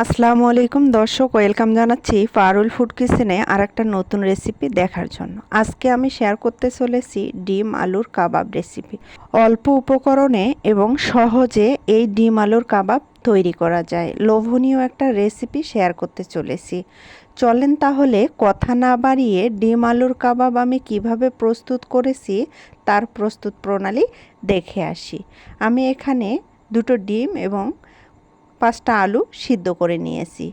আসসালামু আলাইকুম দর্শক, ওয়েলকাম জানাচ্ছি পারুল ফুড কিচেনে আর একটা নতুন রেসিপি দেখার জন্য। আজকে আমি শেয়ার করতে চলেছি ডিম আলুর কাবাব রেসিপি। অল্প উপকরণে এবং সহজে এই ডিম আলুর কাবাব তৈরি করা যায়, লোভনীয় একটা রেসিপি শেয়ার করতে চলেছি। চলেন তাহলে কথা না বাড়িয়ে ডিম আলুর কাবাব আমি কিভাবে প্রস্তুত করেছি তার প্রস্তুত প্রণালী দেখে আসি। আমি এখানে দুটো ডিম এবং 5টা আলু সিদ্ধ করে নিয়েছি।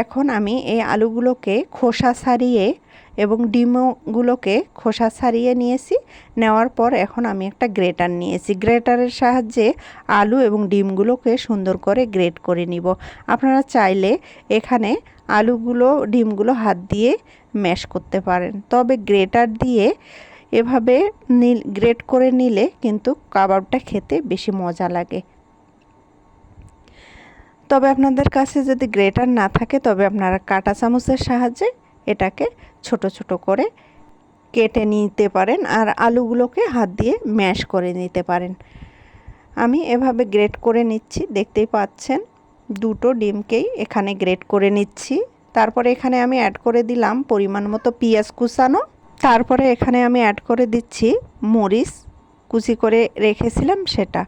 এখন আমি এই আলুগুলোকে খোসা ছাড়িয়ে এবং ডিমগুলোকে খোসা ছাড়িয়ে নিয়েছি। নেওয়ার পর এখন আমি একটা গ্রেটার নিয়েছি। গ্রেটারের সাহায্যে আলু এবং ডিমগুলোকে সুন্দর করে গ্রেট করে নিব। আপনারা চাইলে এখানে আলুগুলো ডিমগুলো হাত দিয়ে ম্যাশ করতে পারেন, তবে গ্রেটার দিয়ে এভাবে গ্রেট করে নিলে কিন্তু কাবাবটা খেতে বেশি মজা লাগে। তবে আপনাদের কাছে যদি গ্রেটার না থাকে তবে আপনারা কাঁটা চামচের সাহায্যে এটাকে ছোট ছোট করে কেটে নিতে পারেন আর আলুগুলোকে হাত দিয়ে ম্যাশ করে নিতে পারেন। আমি এভাবে গ্রেট করে নিচ্ছি, দেখতেই পাচ্ছেন দুটো ডিমকেই এখানে গ্রেট করে নিচ্ছি। তারপরে এখানে আমি অ্যাড করে দিলাম পরিমাণ মতো পেঁয়াজ কুচানো। তারপরে এখানে আমি অ্যাড করে দিচ্ছি মরিচ কুচি করে রেখেছিলাম সেটা।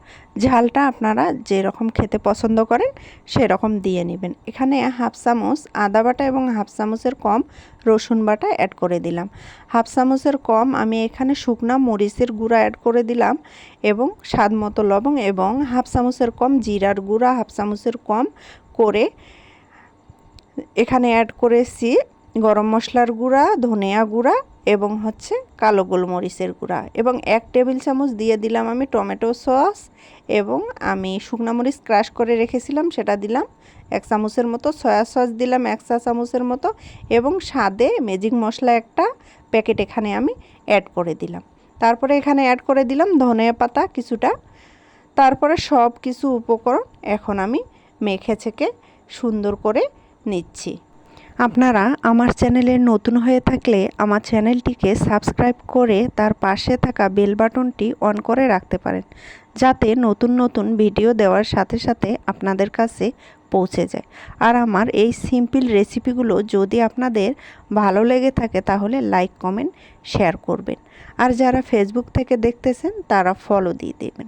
ঝালটা আপনারা যেরকম খেতে পছন্দ করেন সেরকম দিয়ে নেবেন। এখানে হাফ চামচ আদা বাটা এবং হাফ চামচের কম রসুন বাটা অ্যাড করে দিলাম। হাফ চামচের কম আমি এখানে শুকনা মরিচের গুঁড়া অ্যাড করে দিলাম এবং স্বাদ মতো লবণ এবং হাফ চামচের কম জিরার গুঁড়া, হাফ চামচের কম করে এখানে অ্যাড করেছি গরম মশলার গুঁড়া, ধনিয়া গুঁড়া এবং কালো গোলমরিচের গুঁড়া এবং 1 টেবিল চামচ দিয়ে দিলাম আমি টমেটো সস এবং আমি শুকনো মরিচ ক্রাশ করে রেখেছিলাম সেটা দিলাম 1 চামচের মতো, সয়া সস দিলাম 1 চা চামচের মতো এবং স্বাদে ম্যাজিক মশলা একটা প্যাকেট এখানে আমি অ্যাড করে দিলাম। তারপরে এখানে অ্যাড করে দিলাম ধনিয়া পাতা কিছুটা। তারপরে সব কিছু উপকরণ এখন আমি মেখে ছেঁকে সুন্দর করে নিচ্ছি। আপনারা আমার চ্যানেলে নতুন হয়ে থাকলে আমার চ্যানেলটিকে সাবস্ক্রাইব করে তার পাশে থাকা বেল বাটনটি অন করে রাখতে পারেন, যাতে নতুন নতুন ভিডিও দেওয়ার সাথে সাথে আপনাদের কাছে পৌঁছে যায়। আর আমার এই সিম্পল রেসিপিগুলো যদি আপনাদের ভালো লেগে থাকে তাহলে লাইক, কমেন্ট, শেয়ার করবেন। আর যারা ফেসবুক থেকে দেখতেছেন তারা ফলো দিয়ে দেবেন।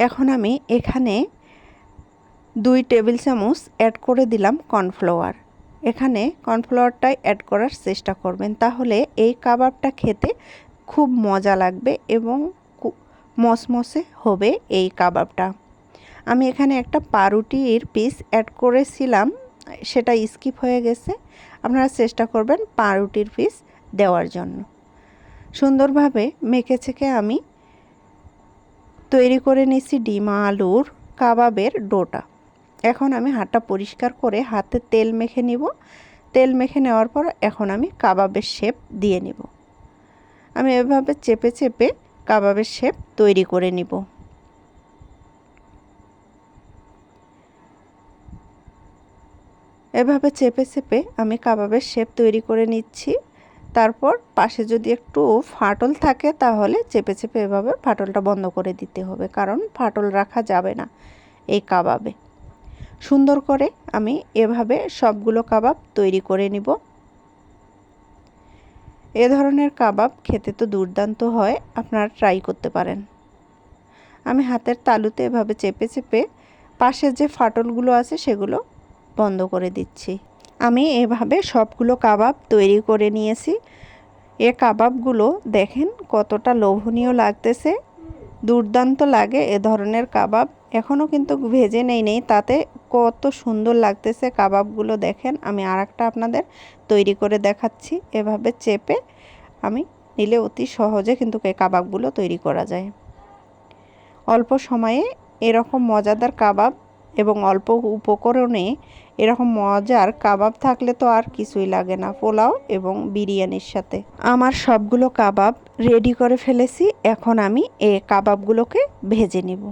এখন আমি এখানে 2 টেবিল চামচ অ্যাড করে দিলাম কর্নফ্লাওয়ার। এখানে কর্নফ্লাওয়ারটাই অ্যাড করার চেষ্টা করবেন, তাহলে এই কাবাবটা খেতে খুব মজা লাগবে এবং মসমসে হবে এই কাবাবটা। আমি এখানে একটা পাউরুটির পিস অ্যাড করেছিলাম, সেটা স্কিপ হয়ে গেছে। আপনারা চেষ্টা করবেন পাউরুটির পিস দেওয়ার জন্য। সুন্দরভাবে মেখে ছেঁকে আমি তৈরি করে নিয়েছি ডিম আলুর কাবাবের ডোটা। এখন আমি হাতটা পরিষ্কার করে হাতে তেল মেখে নিব। তেল মেখে নেওয়ার পর এখন আমি কাবাবের শেপ দিয়ে নিব। আমি এভাবে চেপে চেপে কাবাবের শেপ তৈরি করে নিব। এভাবে চেপে চেপে আমি কাবাবের শেপ তৈরি করে নিচ্ছি। তারপর পাশে যদি একটু ফাটল থাকে তাহলে চেপে চেপে এভাবে ফাটলটা বন্ধ করে দিতে হবে, কারণ ফাটল রাখা যাবে না এই কাবাবে। সুন্দর করে আমি এভাবে সবগুলো কাবাব তৈরি করে নিব। এ ধরনের কাবাব খেতে তো দুর্দান্ত হয়, আপনারা ট্রাই করতে পারেন। আমি হাতের তালুতে এভাবে চেপে চেপে পাশে যে ফাটলগুলো আছে সেগুলো বন্ধ করে দিচ্ছি। আমি এভাবে সবগুলো কাবাব তৈরি করে নিয়েছি। এ কাবাবগুলো দেখেন কতটা লোভনীয় লাগতেছে, দুর্দান্ত লাগে এ ধরনের কাবাব। এখনও কিন্তু ভেজে নেই, তাতে কত সুন্দর লাগতেছে কাবাবগুলো দেখেন। আমি আরেকটা আপনাদের তৈরি করে দেখাচ্ছি। এভাবে চেপে আমি নিলে অতি সহজে কিন্তু এই কাবাবগুলো তৈরি করা যায়। অল্প সময়ে এরকম মজাদার কাবাব এবং অল্প উপকরণে এরকম মজার কাবাব থাকলে তো আর কিছুই লাগে না পোলাও এবং বিরিয়ানির সাথে। আমার সবগুলো কাবাব রেডি করে ফেলেছি। এখন আমি এই কাবাবগুলোকে ভেজে নিব।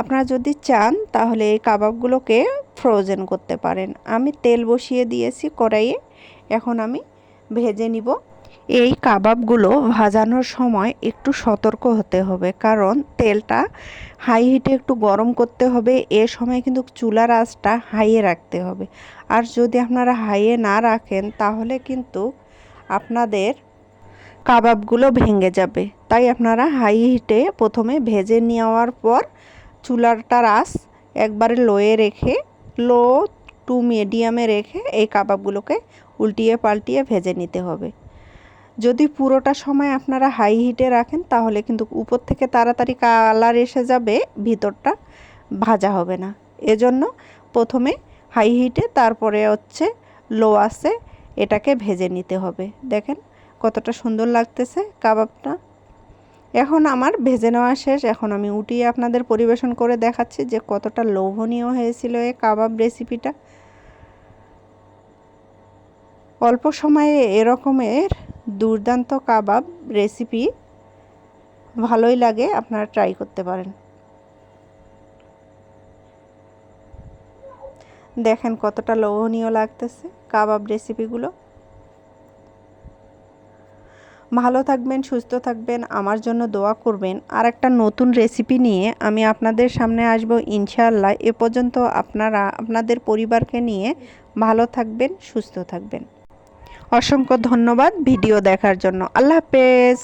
আপনারা যদি চান তাহলে এই কাবাবগুলোকে ফ্রোজেন করতে পারেন। আমি তেল বসিয়ে দিয়েছি কড়াইয়ে, এখন আমি ভেজে নিব। এই কাবাবগুলো ভাজানোর সময় একটু সতর্ক হতে হবে, কারণ তেলটা হাই হিটে একটু গরম করতে হবে। এ সময় কিন্তু চুলার আঁচটা হাইয়ে রাখতে হবে। আর যদি আপনারা হাইয়ে না রাখেন তাহলে কিন্তু আপনাদের কাবাবগুলো ভেঙে যাবে। তাই আপনারা হাই হিটে প্রথমে ভেজে নেওয়ার পর চুলাটার আঁচ একবারে লো টু মিডিয়ামে রেখে এই কাবাবগুলোকে উল্টিয়ে পাল্টিয়ে ভেজে নিতে হবে। যদি পুরোটা সময় আপনারা হাই হিটে রাখেন তাহলে কিন্তু উপর থেকে তাড়াতাড়ি কালার এসে যাবে, ভিতরটা ভাজা হবে না। এজন্য প্রথমে হাই হিটে তারপরে হচ্ছে লো আঁচে এটাকে ভেজে নিতে হবে। দেখেন কতটা সুন্দর লাগতেছে কাবাবটা। এখন আমার ভেজে নেওয়া শেষ। এখন আমি উঠিয়ে আপনাদের পরিবেশন করে দেখাচ্ছি যে কতটা লোভনীয় হয়েছিল এই কাবাব রেসিপিটা। অল্প সময়ে এরকমের দুর্দান্ত কাবাব রেসিপি ভালোই লাগে, আপনারা ট্রাই করতে পারেন। দেখেন কতটা লোভনীয় লাগতেছে কাবাব রেসিপিগুলো। ভালো থাকবেন, সুস্থ থাকবেন, আমার জন্য দোয়া করবেন। আর একটা নতুন রেসিপি নিয়ে আমি আপনাদের সামনে আসব ইনশাআল্লাহ। এ পর্যন্ত আপনারা আপনাদের পরিবারকে নিয়ে ভালো থাকবেন, সুস্থ থাকবেন। অসংখ্য ধন্যবাদ ভিডিও দেখার জন্য। আল্লাহ হাফেজ।